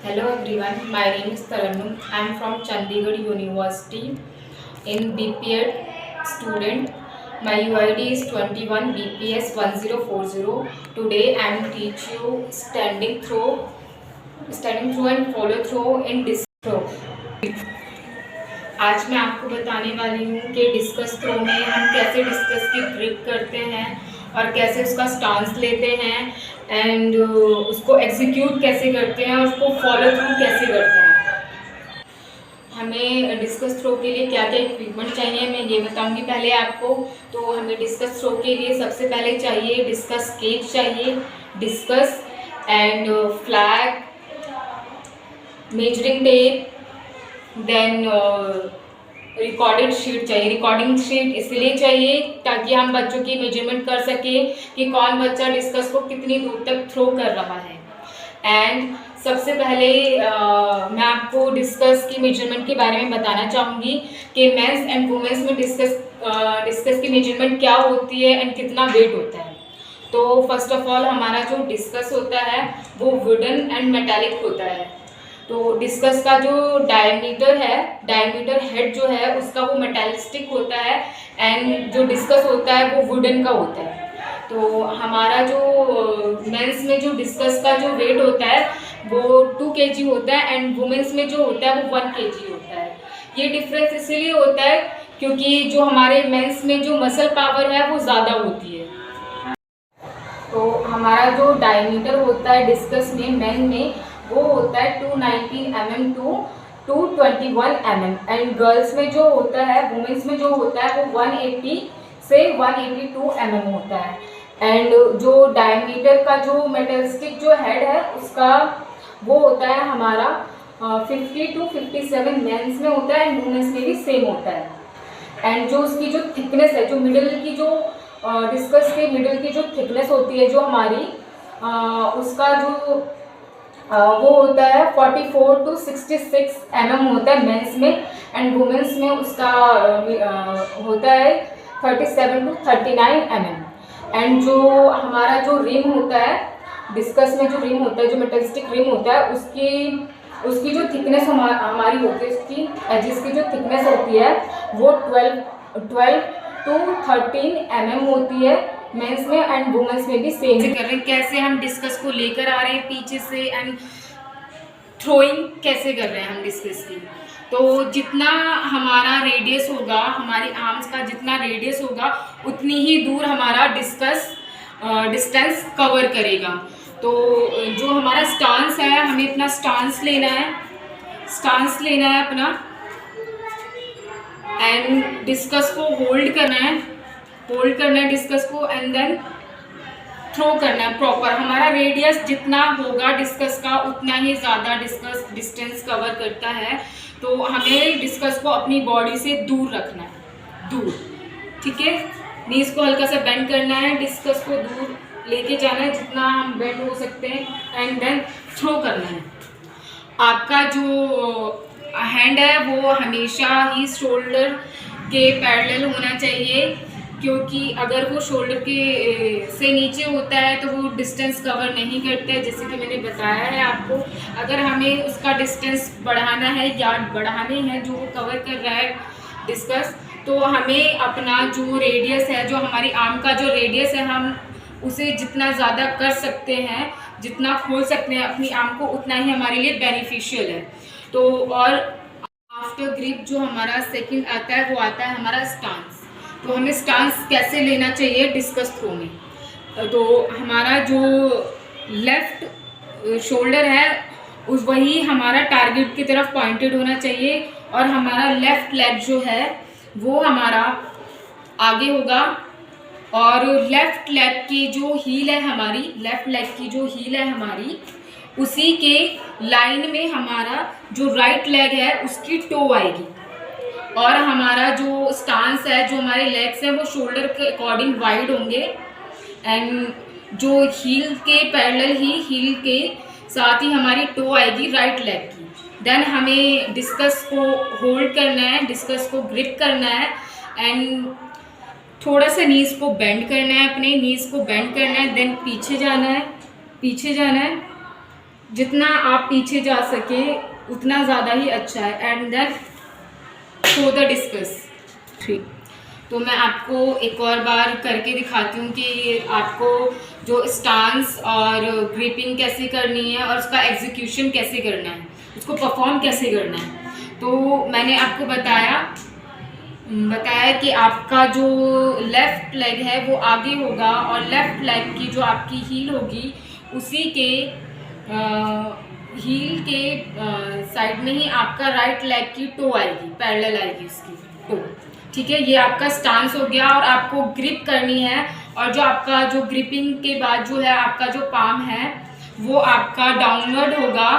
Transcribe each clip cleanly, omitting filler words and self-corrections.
Hello everyone, my name is Tarannum. I am from Chandigarh University in BPEd student. My UID is 21 BPS 1040. Today I am teach you standing through and follow through in disc throw. आज मैं आपको बताने वाली हूँ कि discus throw में हम कैसे डिस्कस की ग्रिप करते हैं और कैसे उसका स्टांस लेते हैं एंड उसको एग्जीक्यूट कैसे करते हैं और उसको फॉलो थ्रू कैसे करते हैं। हमें डिस्कस थ्रो के लिए क्या क्या इक्विपमेंट चाहिए मैं ये बताऊंगी पहले आपको। तो हमें डिस्कस थ्रो के लिए सबसे पहले चाहिए डिस्कस केज चाहिए, discus and flag, measuring tape, then recorded sheet चाहिए। रिकॉर्डिंग शीट इसलिए चाहिए ताकि हम बच्चों की मेजरमेंट कर सकें कि कौन बच्चा डिस्कस को कितनी दूर तक थ्रो कर रहा है। एंड सबसे पहले मैं आपको डिस्कस की मेजरमेंट के बारे में बताना चाहूँगी कि मेंस एंड वुमेंस में डिस्कस की मेजरमेंट क्या होती है एंड कितना वेट होता है। तो फर्स्ट ऑफ ऑल हमारा जो डिस्कस होता है वो वुडन एंड मेटालिक होता है। तो डिस्कस का जो डायमीटर हेड जो है उसका वो मेटालिस्टिक होता है एंड जो डिस्कस होता है वो वुडन का होता है। तो हमारा जो मेंस में जो डिस्कस का जो वेट होता है वो 2 kg होता है एंड वुमेंस में जो होता है वो 1 kg होता है। ये डिफरेंस इसलिए होता है क्योंकि जो हमारे मेंस में जो मसल पावर है वो ज़्यादा होती है। तो हमारा जो डायमीटर होता है डिस्कस में मेन में वो होता है 219 mm to 221 mm and girls में जो होता है वुमेंस में जो होता है वो 180 से 182 mm होता है। एंड जो डायमीटर का जो मेटलिस्टिक जो हेड है उसका वो होता है हमारा 50 to 57 मेंस में होता है एंड वुमेंस में भी सेम होता है। एंड जो उसकी जो थिकनेस है, जो मिडिल की जो डिस्कस के मिडिल की जो थिकनेस होती है जो हमारी उसका जो वो होता है 44 to 66 mm होता है मेंस में एंड वुमेंस में उसका होता है 37 to 39 mm। एंड जो हमारा जो रिम होता है डिस्कस में जो रिम होता है जो मेटलिस्टिक रिम होता है उसकी जो थिकनेस हमारी होती है उसकी एजिस की जो थिकनेस होती है वो 12 to 13 mm होती है मेंस में एंड वुमेंस में भी सेम कर रहे हैं। कैसे हम डिस्कस को लेकर आ रहे हैं पीछे से एंड थ्रोइंग कैसे कर रहे हैं हम डिस्कस की। तो जितना हमारा रेडियस होगा, हमारी आर्म्स का जितना रेडियस होगा उतनी ही दूर हमारा डिस्टेंस कवर करेगा। तो जो हमारा स्टांस है हमें अपना स्टांस लेना है अपना एंड डिस्कस को होल्ड करना है डिस्कस को एंड देन थ्रो करना है प्रॉपर। हमारा रेडियस जितना होगा डिस्कस का उतना ही ज़्यादा डिस्कस डिस्टेंस कवर करता है। तो हमें डिस्कस को अपनी बॉडी से दूर रखना है, ठीक है। नीज को हल्का सा बेंड करना है, डिस्कस को दूर लेके जाना है जितना हम बेंड हो सकते हैं एंड देन थ्रो करना है। आपका जो हैंड है वो हमेशा ही शोल्डर के पैरेलल होना चाहिए क्योंकि अगर वो शोल्डर के से नीचे होता है तो वो डिस्टेंस कवर नहीं करता है। जैसे कि मैंने बताया है आपको, अगर हमें उसका डिस्टेंस बढ़ाना है, यार्ड बढ़ाने हैं जो वो कवर कर रहा है डिस्कस, तो हमें अपना जो रेडियस है, जो हमारी आर्म का जो रेडियस है, हम उसे जितना ज़्यादा कर सकते हैं, जितना खोल सकते हैं अपनी आर्म को, उतना ही हमारे लिए बेनिफिशियल है। तो और आफ्टर ग्रिप जो हमारा सेकंड आता है वो आता है हमारा स्टांस। तो हमें स्टांस कैसे लेना चाहिए डिस्कस थ्रो में। तो हमारा जो लेफ्ट शोल्डर है उस वही हमारा टारगेट की तरफ पॉइंटेड होना चाहिए और हमारा लेफ्ट लेग जो है वो हमारा आगे होगा और लेफ्ट लेग की जो हील है हमारी उसी के लाइन में हमारा जो राइट लेग है उसकी टो आएगी और हमारा जो स्टांस है, जो हमारे लेग्स हैं वो शोल्डर के अकॉर्डिंग वाइड होंगे एंड जो हील के पैरेलल ही हील के साथ ही हमारी टो आएगी राइट लेग की। देन हमें डिस्कस को होल्ड करना है, डिस्कस को ग्रिप करना है एंड थोड़ा सा नीज को बेंड करना है, अपने नीज को बेंड करना है, देन पीछे जाना है जितना आप पीछे जा सके उतना ज़्यादा ही अच्छा है। And then throw the discus. ठीक, तो मैं आपको एक और बार करके दिखाती हूँ कि आपको जो स्टांस और ग्रिपिंग कैसे करनी है और उसका एग्जीक्यूशन कैसे करना है, उसको परफॉर्म कैसे करना है। तो मैंने आपको बताया कि आपका जो लेफ़्ट लेग है वो आगे होगा और लेफ़्ट लेग की जो आपकी हील होगी उसी के हील के साइड में ही आपका राइट लेग की टो आएगी, पैरेलल आएगी उसकी टो। ठीक है, ये आपका स्टांस हो गया। और आपको ग्रिप करनी है, और जो आपका जो ग्रिपिंग के बाद जो है आपका जो पाम है वो आपका डाउनवर्ड होगा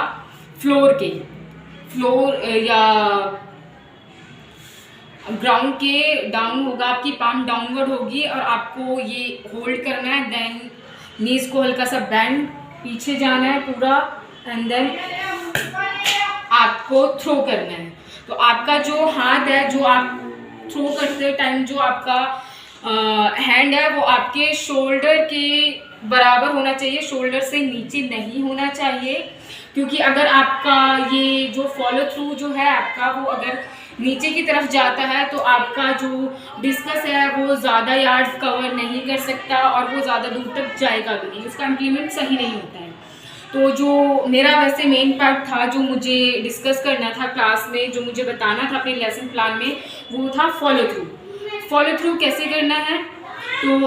फ्लोर या ग्राउंड के डाउन होगा, आपकी पाम डाउनवर्ड होगी और आपको ये होल्ड करना है। देन नीज को हल्का सा बेंड पीछे जाना है पूरा, एंड देन आपको थ्रो करना है। तो आपका जो हाथ है, जो आप थ्रो करते टाइम जो आपका हैंड है वो आपके शोल्डर के बराबर होना चाहिए, शोल्डर से नीचे नहीं होना चाहिए। क्योंकि अगर आपका ये जो फॉलो थ्रू जो है आपका वो अगर नीचे की तरफ जाता है तो आपका जो डिस्कस है वो ज़्यादा यार्ड्स कवर नहीं कर सकता और वो ज़्यादा दूर तक जाएगा भी नहीं, उसका इम्प्लीमेंट सही नहीं होता है। तो जो मेरा वैसे मेन पार्ट था जो मुझे डिस्कस करना था क्लास में, जो मुझे बताना था अपने लेसन प्लान में, वो था फॉलो थ्रू। फॉलो थ्रू कैसे करना है, तो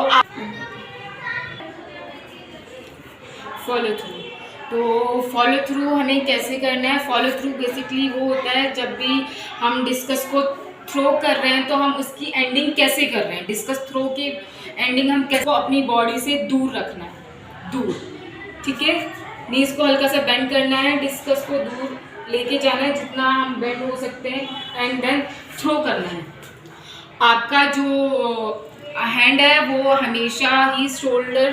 फॉलो थ्रू हमें कैसे करना है। फॉलो थ्रू बेसिकली वो होता है जब भी हम डिस्कस को थ्रो कर रहे हैं तो हम उसकी एंडिंग कैसे कर रहे हैं, डिस्कस थ्रो की एंडिंग हम कैसे अपनी बॉडी से दूर रखना है, दूर। ठीक है, नीज को हल्का सा बेंड करना है, डिस्कस को दूर लेके जाना है जितना हम बेंड हो सकते हैं, एंड देन थ्रो करना है। आपका जो हैंड है वो हमेशा ही शोल्डर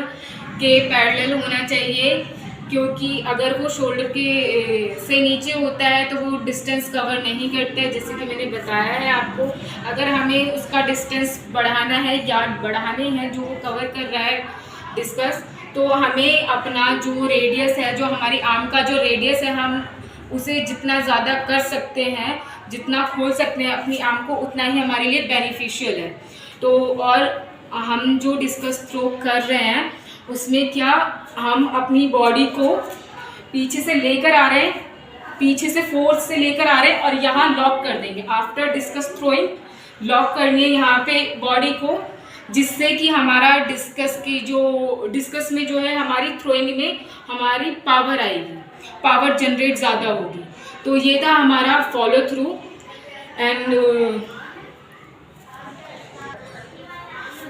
के पैरेलल होना चाहिए, क्योंकि अगर वो शोल्डर के से नीचे होता है तो वो डिस्टेंस कवर नहीं करता है। जैसे कि मैंने बताया है आपको, अगर हमें उसका डिस्टेंस बढ़ाना है, यार्ड बढ़ाने हैं जो वो कवर कर रहा है डिस्कस, तो हमें अपना जो रेडियस है, जो हमारी आर्म का जो रेडियस है, हम उसे जितना ज़्यादा कर सकते हैं, जितना खोल सकते हैं अपनी आर्म को, उतना ही हमारे लिए बेनिफिशियल है। तो और हम जो डिस्कस थ्रो कर रहे हैं उसमें क्या हम अपनी बॉडी को पीछे से लेकर आ रहे हैं, पीछे से फोर्स से लेकर आ रहे हैं और यहाँ लॉक कर देंगे। आफ्टर डिस्कस थ्रोइंग लॉक करनी है यहाँ पे बॉडी को, जिससे कि हमारा डिस्कस में जो है हमारी थ्रोइंग में हमारी पावर आएगी, पावर जनरेट ज़्यादा होगी। तो ये था हमारा follow through. And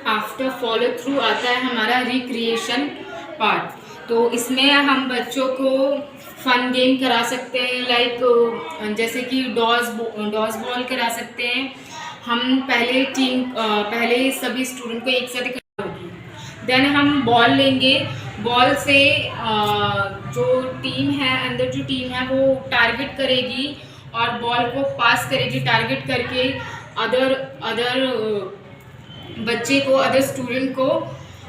after follow through आता है हमारा रिक्रिएशन पार्ट। तो इसमें हम बच्चों को फन गेम करा सकते हैं, लाइक जैसे कि डॉज बॉल करा सकते हैं। हम पहले सभी स्टूडेंट को एक साथ इकट्ठा होगी, देन हम बॉल लेंगे, बॉल से जो टीम है, अंदर जो टीम है वो टारगेट करेगी और बॉल को पास करेगी टारगेट करके अदर बच्चे को, अदर स्टूडेंट को,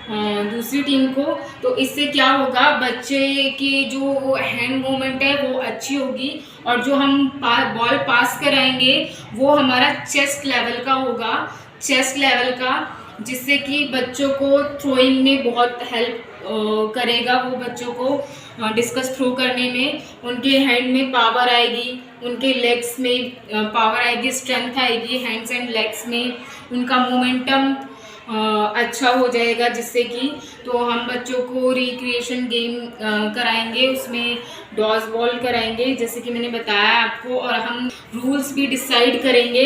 दूसरी टीम को। तो इससे क्या होगा, बच्चे की जो हैंड मूवमेंट है वो अच्छी होगी और जो हम बॉल पास कराएंगे वो हमारा चेस्ट लेवल का होगा, चेस्ट लेवल का, जिससे कि बच्चों को थ्रोइंग में बहुत हेल्प करेगा। वो बच्चों को डिस्कस थ्रो करने में उनके हैंड में पावर आएगी, उनके लेग्स में पावर आएगी, स्ट्रेंथ आएगी हैंड्स एंड लेग्स में, उनका मोमेंटम अच्छा हो जाएगा। जिससे कि तो हम बच्चों को रिक्रिएशन गेम कराएंगे, उसमें डॉज बॉल कराएंगे जैसे कि मैंने बताया आपको, और हम रूल्स भी डिसाइड करेंगे।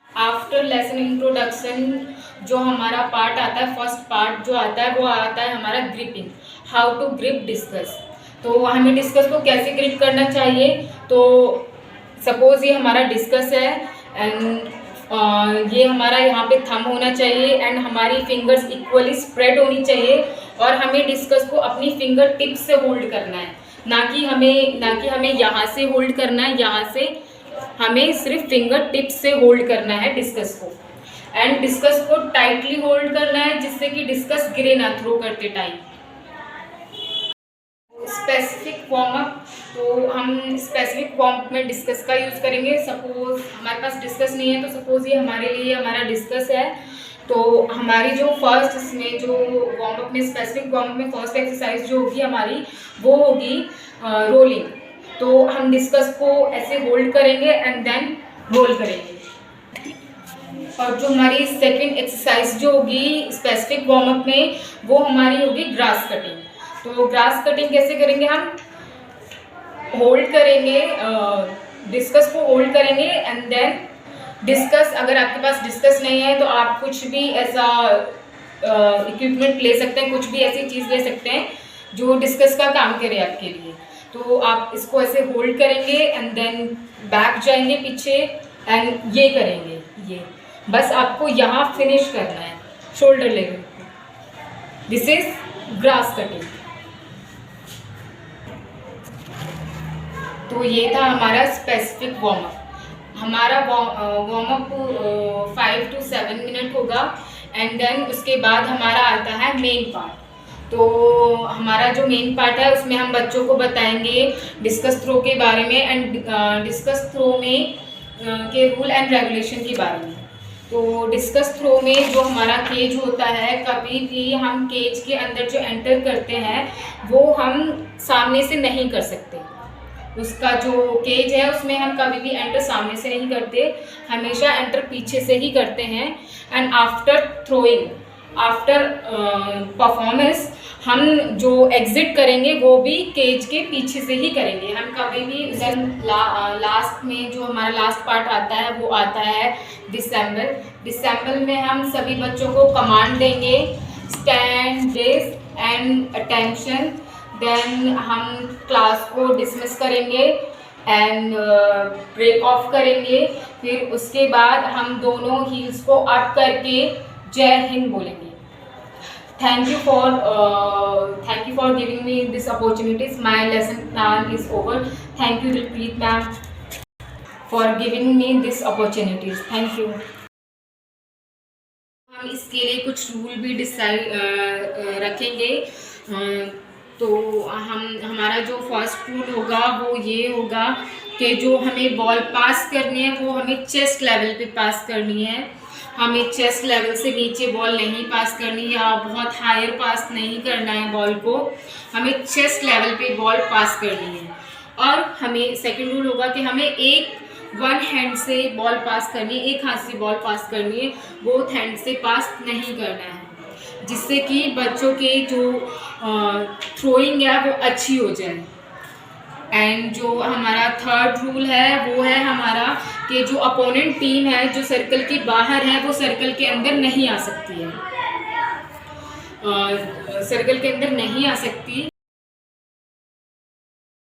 आफ्टर लेसन इंट्रोडक्शन जो हमारा पार्ट आता है, फर्स्ट पार्ट जो आता है वो आता है हमारा gripping, how to grip discus. तो हमें डिस्कस को कैसे ग्रिप करना चाहिए। तो सपोज ये हमारा डिस्कस है एंड ये हमारा यहाँ पे थंब होना चाहिए एंड हमारी फिंगर्स इक्वली स्प्रेड होनी चाहिए और हमें डिस्कस को अपनी फिंगर टिप से होल्ड करना है, ना कि हमें यहाँ से होल्ड करना है, यहाँ से हमें सिर्फ फिंगर टिप से होल्ड करना है डिस्कस को। एंड डिस्कस को टाइटली होल्ड करना है जिससे कि डिस्कस गिरे ना थ्रो करते टाइम। स्पेसिफिक वार्म अप, तो हम स्पेसिफिक वार्म अप में डिस्कस का यूज़ करेंगे। सपोज हमारे पास डिस्कस नहीं है, तो सपोज ये हमारे लिए हमारा डिस्कस है, तो हमारी जो फर्स्ट इसमें जो वार्म अप में स्पेसिफिक वार्म अप में फर्स्ट एक्सरसाइज जो होगी हमारी वो होगी रोलिंग। तो हम डिस्कस को ऐसे होल्ड करेंगे एंड देन रोल करेंगे। और जो हमारी सेकंड एक्सरसाइज जो होगी स्पेसिफिक वार्म अप में वो हमारी होगी ग्रास कटिंग। तो ग्रास कटिंग कैसे करेंगे, हम होल्ड करेंगे, डिस्कस को होल्ड करेंगे एंड देन डिस्कस, अगर आपके पास डिस्कस नहीं है तो आप कुछ भी ऐसा इक्विपमेंट ले सकते हैं, कुछ भी ऐसी चीज़ ले सकते हैं जो डिस्कस का काम करे आपके लिए। तो आप इसको ऐसे होल्ड करेंगे एंड देन बैक जाएंगे पीछे एंड ये करेंगे, ये बस आपको यहाँ फिनिश करना है शोल्डर लेवल पे। This is grass cutting. तो ये था हमारा स्पेसिफिक वार्म अप। हमारा वार्म अप 5 to 7 मिनट होगा एंड देन उसके बाद हमारा आता है मेन पार्ट। तो हमारा जो मेन पार्ट है उसमें हम बच्चों को बताएंगे डिस्कस थ्रो के बारे में एंड डिस्कस थ्रो में के रूल एंड रेगुलेशन के बारे में। तो डिस्कस थ्रो में जो हमारा केज होता है, कभी भी हम केज के अंदर जो एंटर करते हैं वो हम सामने से नहीं कर सकते। उसका जो केज है उसमें हम कभी भी एंटर सामने से नहीं करते, हमेशा एंटर पीछे से ही करते हैं। And after throwing, after performance हम जो एग्जिट करेंगे वो भी केज के पीछे से ही करेंगे। हम कभी भी लास्ट में जो हमारा लास्ट पार्ट आता है वो आता है डिसेंबल में हम सभी बच्चों को कमांड देंगे stand, this and attention. Then हम क्लास को डिसमिस करेंगे एंड ब्रेक ऑफ करेंगे। फिर उसके बाद हम दोनों हील्स को अप करके जय हिंद बोलेंगे। Thank you for giving me this opportunities. My lesson plan is over. Thank you Dilpreet ma'am for giving me this opportunities. Thank you. हम इसके लिए कुछ रूल भी डिसाइड रखेंगे। तो हमारा जो फर्स्ट रूल होगा वो ये होगा कि जो हमें बॉल पास करनी है वो हमें चेस्ट लेवल पे पास करनी है। हमें चेस्ट लेवल से नीचे बॉल नहीं पास करनी या बहुत हायर पास नहीं करना है बॉल को, हमें चेस्ट लेवल पे बॉल पास करनी है। और हमें सेकंड रूल होगा कि हमें वन हैंड से बॉल पास करनी है, एक हाथ से बॉल पास करनी है, बोथ हैंड से पास नहीं करना है, जिससे कि बच्चों की जो थ्रोइंग है वो अच्छी हो जाए। एंड जो हमारा थर्ड रूल है वो है हमारा कि जो अपोनेंट टीम है जो सर्कल के बाहर है वो सर्कल के अंदर नहीं आ सकती है, सर्कल के अंदर नहीं आ सकती।